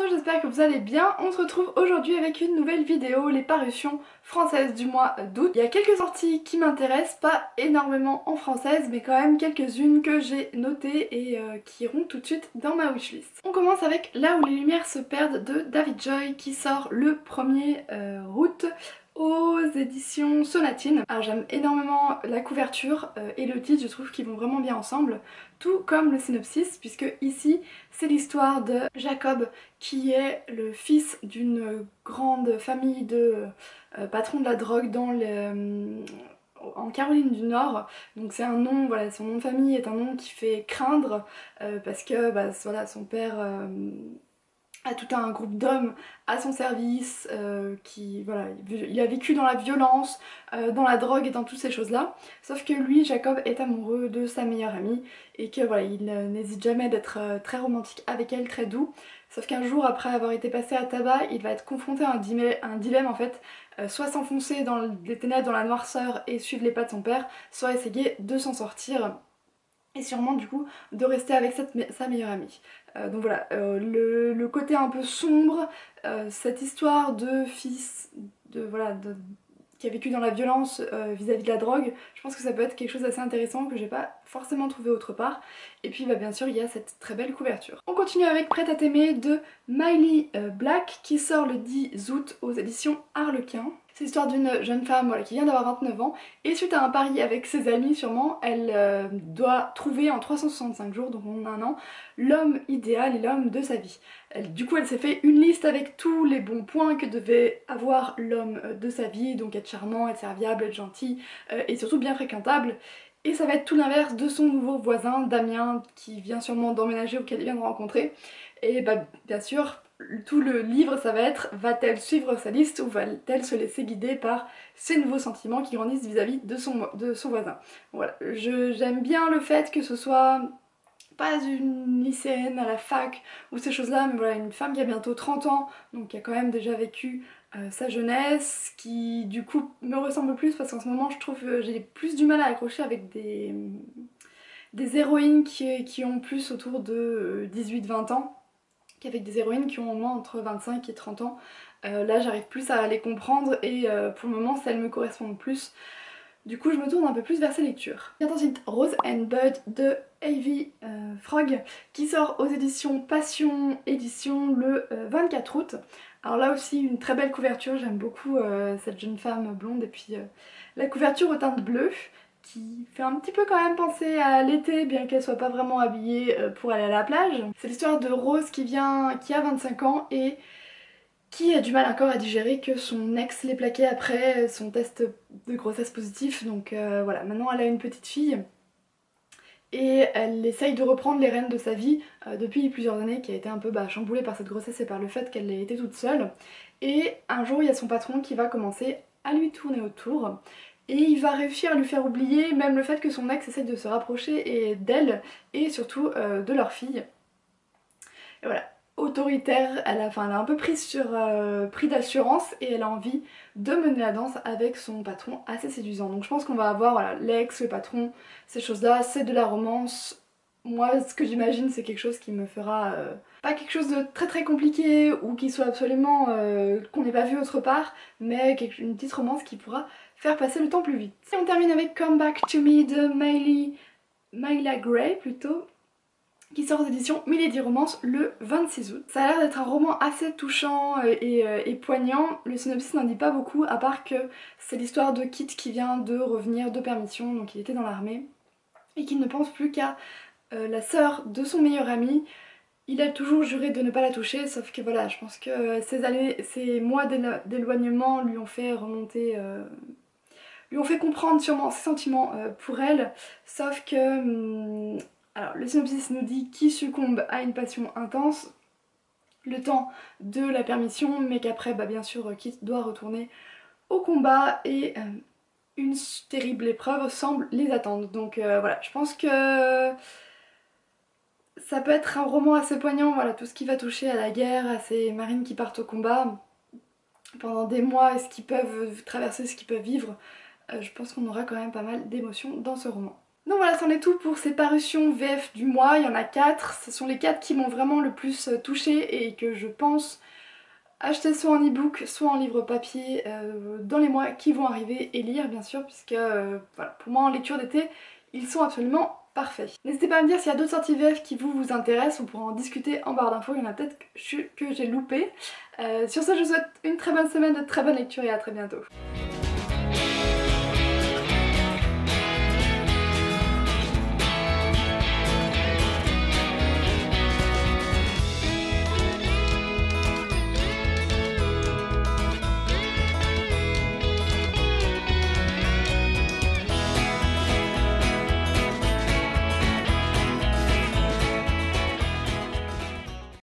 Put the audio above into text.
tous, j'espère que vous allez bien. On se retrouve aujourd'hui avec une nouvelle vidéo, les parutions françaises du mois d'août. Il y a quelques sorties qui m'intéressent, pas énormément en française, mais quand même quelques-unes que j'ai notées et qui iront tout de suite dans ma wishlist. On commence avec Là où les lumières se perdent de David Joy qui sort le 1er août aux éditions Sonatine. Alors j'aime énormément la couverture et le titre, je trouve qu'ils vont vraiment bien ensemble, tout comme le synopsis, puisque ici c'est l'histoire de Jacob qui est le fils d'une grande famille de patrons de la drogue en Caroline du Nord. Donc c'est un nom, voilà, son nom de famille est un nom qui fait craindre parce que voilà, son père a tout un groupe d'hommes à son service, qui voilà, il a vécu dans la violence, dans la drogue et dans toutes ces choses-là. Sauf que lui, Jacob, est amoureux de sa meilleure amie et que voilà, il n'hésite jamais d'être très romantique avec elle, très doux. Sauf qu'un jour, après avoir été passé à tabac, il va être confronté à un dilemme en fait, soit s'enfoncer dans les ténèbres, dans la noirceur et suivre les pas de son père, soit essayer de s'en sortir et sûrement du coup de rester avec sa meilleure amie. Donc voilà, le côté un peu sombre, cette histoire de fils qui a vécu dans la violence vis-à-vis de la drogue, je pense que ça peut être quelque chose d'assez intéressant que j'ai pas forcément trouvé autre part. Et puis bien sûr il y a cette très belle couverture. On continue avec Prête à t'aimer de Miley Black qui sort le 10 août aux éditions Harlequin. C'est l'histoire d'une jeune femme voilà, qui vient d'avoir 29 ans et suite à un pari avec ses amis sûrement, elle doit trouver en 365 jours, donc en un an, l'homme idéal et l'homme de sa vie. Du coup elle s'est fait une liste avec tous les bons points que devait avoir l'homme de sa vie, donc être charmant, être serviable, être gentil et surtout bien fréquentable. Et ça va être tout l'inverse de son nouveau voisin Damien qui vient sûrement d'emménager ou qu'elle vient de rencontrer. Et bien sûr, tout le livre ça va être va-t-elle suivre sa liste ou va-t-elle se laisser guider par ses nouveaux sentiments qui grandissent vis-à-vis de son voisin. Voilà, j'aime bien le fait que ce soit pas une lycéenne à la fac ou ces choses-là, mais voilà, une femme qui a bientôt 30 ans, donc qui a quand même déjà vécu sa jeunesse, qui du coup me ressemble plus parce qu'en ce moment je trouve que j'ai plus du mal à accrocher avec des héroïnes qui ont plus autour de 18-20 ans qu'avec des héroïnes qui ont au moins entre 25 et 30 ans. Là j'arrive plus à les comprendre et pour le moment celles me correspondent plus. Du coup je me tourne un peu plus vers ces lectures. Et ensuite Rose and Bud de Avy Frog qui sort aux éditions Passion Édition le 24 août. Alors là aussi une très belle couverture, j'aime beaucoup cette jeune femme blonde et puis la couverture aux teintes bleues qui fait un petit peu quand même penser à l'été bien qu'elle soit pas vraiment habillée pour aller à la plage. C'est l'histoire de Rose qui a 25 ans et qui a du mal encore à digérer que son ex l'ait plaqué après son test de grossesse positif. Donc voilà, maintenant elle a une petite fille et elle essaye de reprendre les rênes de sa vie depuis plusieurs années, qui a été un peu chamboulée par cette grossesse et par le fait qu'elle ait été toute seule. Et un jour il y a son patron qui va commencer à lui tourner autour et il va réussir à lui faire oublier même le fait que son ex essaie de se rapprocher d'elle et surtout de leur fille. Et voilà, autoritaire, elle a un peu pris d'assurance et elle a envie de mener la danse avec son patron assez séduisant. Donc je pense qu'on va avoir voilà, l'ex, le patron, ces choses-là, c'est de la romance. Moi ce que j'imagine c'est quelque chose qui me fera pas quelque chose de très très compliqué ou qui soit absolument qu'on n'ait pas vu autre part, mais une petite romance qui pourra faire passer le temps plus vite. Et on termine avec Come Back to Me de Myla Gray plutôt, qui sort aux éditions Milady Romance le 26 août. Ça a l'air d'être un roman assez touchant et poignant. Le synopsis n'en dit pas beaucoup, à part que c'est l'histoire de Kit qui vient de revenir de permission, donc il était dans l'armée, et qui ne pense plus qu'à la sœur de son meilleur ami. Il a toujours juré de ne pas la toucher, sauf que voilà, je pense que ces mois d'éloignement lui ont fait remonter... lui ont fait comprendre sûrement ses sentiments pour elle, sauf que... alors le synopsis nous dit qu'il succombe à une passion intense le temps de la permission, mais qu'après bien sûr Kit doit retourner au combat et une terrible épreuve semble les attendre. Donc voilà, je pense que ça peut être un roman assez poignant, voilà, tout ce qui va toucher à la guerre, à ces marines qui partent au combat pendant des mois et ce qu'ils peuvent traverser, ce qu'ils peuvent vivre. Je pense qu'on aura quand même pas mal d'émotions dans ce roman. Donc voilà, c'en est tout pour ces parutions VF du mois, il y en a 4, ce sont les 4 qui m'ont vraiment le plus touchée et que je pense acheter soit en e-book, soit en livre papier dans les mois qui vont arriver et lire bien sûr puisque voilà, pour moi en lecture d'été, ils sont absolument parfaits. N'hésitez pas à me dire s'il y a d'autres sorties VF qui vous intéressent, on pourra en discuter en barre d'infos, il y en a peut-être que j'ai loupé. Sur ce, je vous souhaite une très bonne semaine, de très bonnes lectures et à très bientôt.